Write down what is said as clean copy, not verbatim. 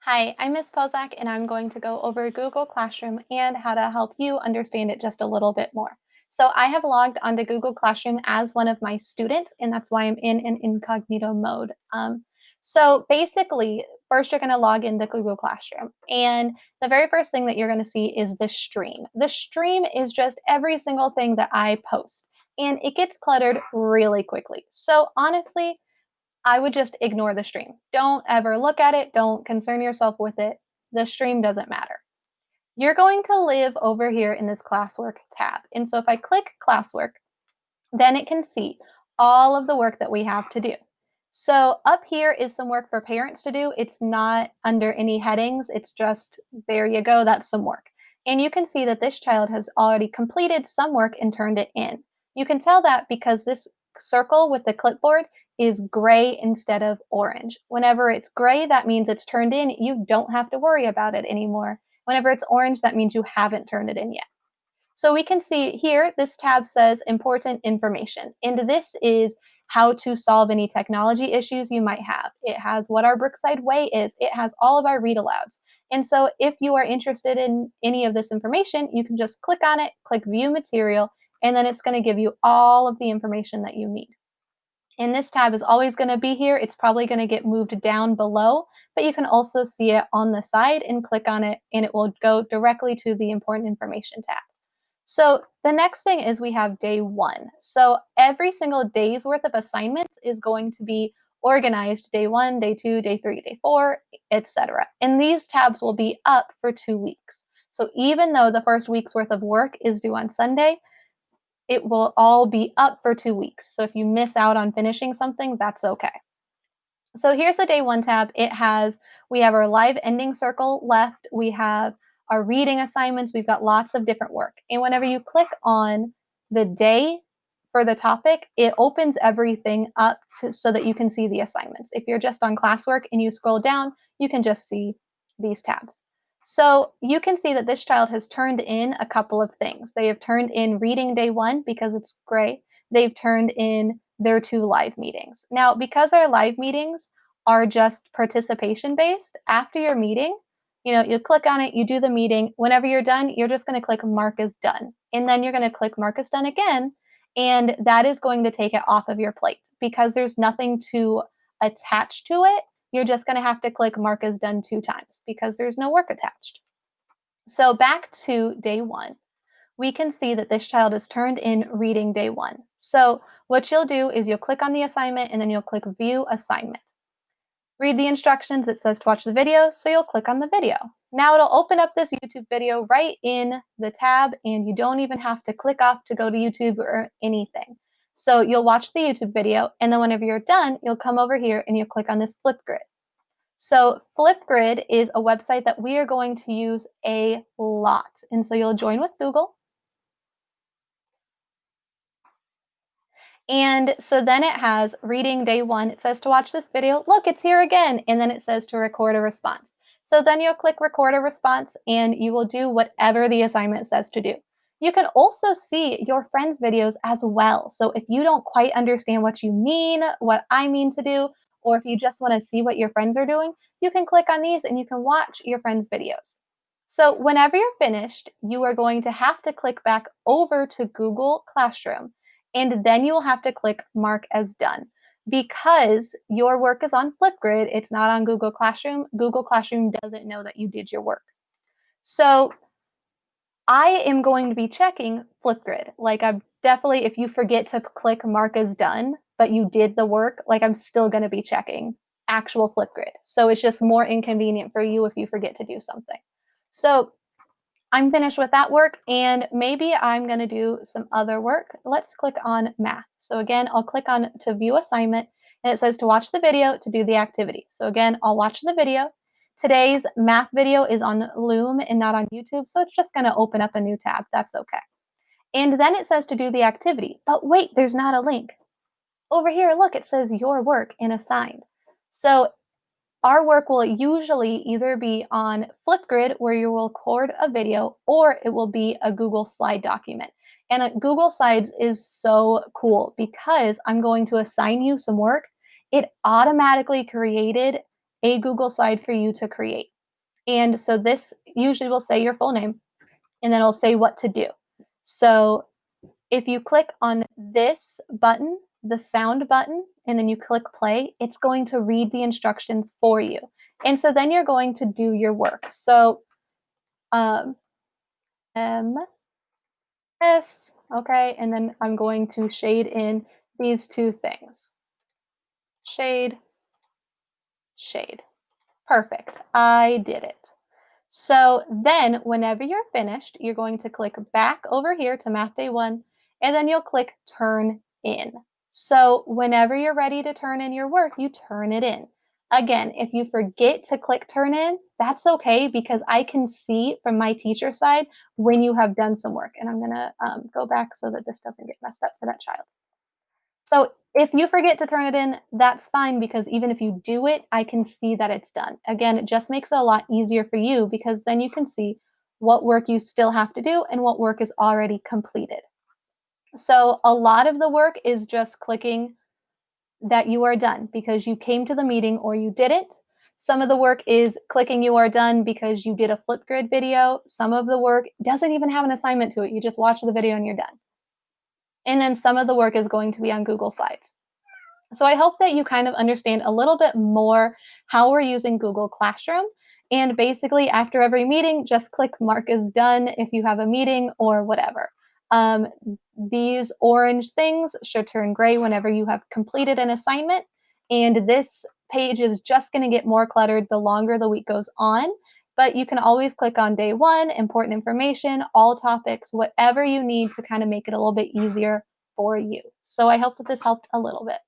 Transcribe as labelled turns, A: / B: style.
A: Hi, I'm Ms. Pozak, and I'm going to go over Google Classroom and how to help you understand it just a little bit more. So I have logged onto Google Classroom as one of my students, and that's why I'm in an incognito mode. So basically, first you're going to log into Google Classroom, and the very first thing that you're going to see is the stream. The stream is just every single thing that I post, and it gets cluttered really quickly. So honestly, I would just ignore the stream. Don't ever look at it. Don't concern yourself with it. The stream doesn't matter. You're going to live over here in this classwork tab. And so if I click classwork, then it can see all of the work that we have to do. So up here is some work for parents to do. It's not under any headings. It's just, there you go, that's some work. And you can see that this child has already completed some work and turned it in. You can tell that because this circle with the clipboard is gray instead of orange. Whenever it's gray, that means it's turned in. You don't have to worry about it anymore. Whenever it's orange, that means you haven't turned it in yet. So we can see here, this tab says important information, and this is how to solve any technology issues you might have. It has what our Brookside Way is. It has all of our read alouds. And so if you are interested in any of this information, you can just click on it, click view material, and then it's going to give you all of the information that you need. And this tab is always going to be here. It's probably going to get moved down below, but you can also see it on the side and click on it, and it will go directly to the important information tab. So the next thing is we have day one. So every single day's worth of assignments is going to be organized day one, day two, day three, day four, etc. And these tabs will be up for 2 weeks. So even though the first week's worth of work is due on Sunday, it will all be up for 2 weeks. So if you miss out on finishing something, that's okay. So here's the day one tab. We have our live ending circle left. We have our reading assignments. We've got lots of different work. And whenever you click on the day for the topic, it opens everything up so that you can see the assignments. If you're just on classwork and you scroll down, you can just see these tabs. So you can see that this child has turned in a couple of things. They have turned in reading day one because it's gray. They've turned in their 2 live meetings. Now, because our live meetings are just participation based, after your meeting, you click on it, you do the meeting. Whenever you're done, you're just going to click mark as done. And then you're going to click mark as done again. And that is going to take it off of your plate because there's nothing to attach to it. You're just going to have to click mark as done 2 times because there's no work attached. So back to day one, we can see that this child is turned in reading day one. So what you'll do is you'll click on the assignment and then you'll click view assignment. Read the instructions. It says to watch the video, so you'll click on the video. Now it'll open up this YouTube video right in the tab, and you don't even have to click off to go to YouTube or anything. So you'll watch the YouTube video, and then whenever you're done, you'll come over here and you'll click on this Flipgrid. So Flipgrid is a website that we are going to use a lot. And so you'll join with Google. And so then it has reading day one. It says to watch this video. Look, it's here again. And then it says to record a response. So then you'll click record a response and you will do whatever the assignment says to do. You can also see your friends' videos as well. So if you don't quite understand what you mean, what I mean to do, or if you just want to see what your friends are doing, you can click on these and you can watch your friends' videos. So whenever you're finished, you are going to have to click back over to Google Classroom, and then you will have to click mark as done. Because your work is on Flipgrid, it's not on Google Classroom. Google Classroom doesn't know that you did your work. So I am going to be checking Flipgrid. Like I'm definitely, if you forget to click mark as done, but you did the work, like I'm still going to be checking actual Flipgrid. So it's just more inconvenient for you if you forget to do something. So I'm finished with that work and maybe I'm going to do some other work. Let's click on math. So again, I'll click on to view assignment and it says to watch the video to do the activity. So again, I'll watch the video. Today's math video is on Loom and not on YouTube, so it's just going to open up a new tab. That's okay. And then it says to do the activity, but wait, there's not a link. Over here, look, it says your work and assigned. So our work will usually either be on Flipgrid, where you will record a video, or it will be a Google Slide document. And Google Slides is so cool because I'm going to assign you some work. It automatically created a Google slide for you to create. And so this usually will say your full name and then it'll say what to do. So if you click on this button, the sound button, and then you click play, it's going to read the instructions for you. And so then you're going to do your work. So um, MS, okay, and then I'm going to shade in these two things. Shade, shade. Perfect. I did it. So then whenever you're finished, you're going to click back over here to Math Day 1, and then you'll click Turn In. So whenever you're ready to turn in your work, you turn it in. Again, if you forget to click Turn In, that's okay because I can see from my teacher side when you have done some work. And I'm going to go back so that this doesn't get messed up for that child. So if you forget to turn it in, that's fine because even if you do it, I can see that it's done. Again, it just makes it a lot easier for you because then you can see what work you still have to do and what work is already completed. So a lot of the work is just clicking that you are done because you came to the meeting or you didn't. Some of the work is clicking you are done because you did a Flipgrid video. Some of the work doesn't even have an assignment to it. You just watch the video and you're done. And then some of the work is going to be on Google Slides. So I hope that you kind of understand a little bit more how we're using Google Classroom. And basically, after every meeting, just click mark as done if you have a meeting or whatever. Um, these orange things should turn gray whenever you have completed an assignment. And this page is just going to get more cluttered the longer the week goes on. But you can always click on day 1, important information, all topics, whatever you need to kind of make it a little bit easier for you. So I hope that this helped a little bit.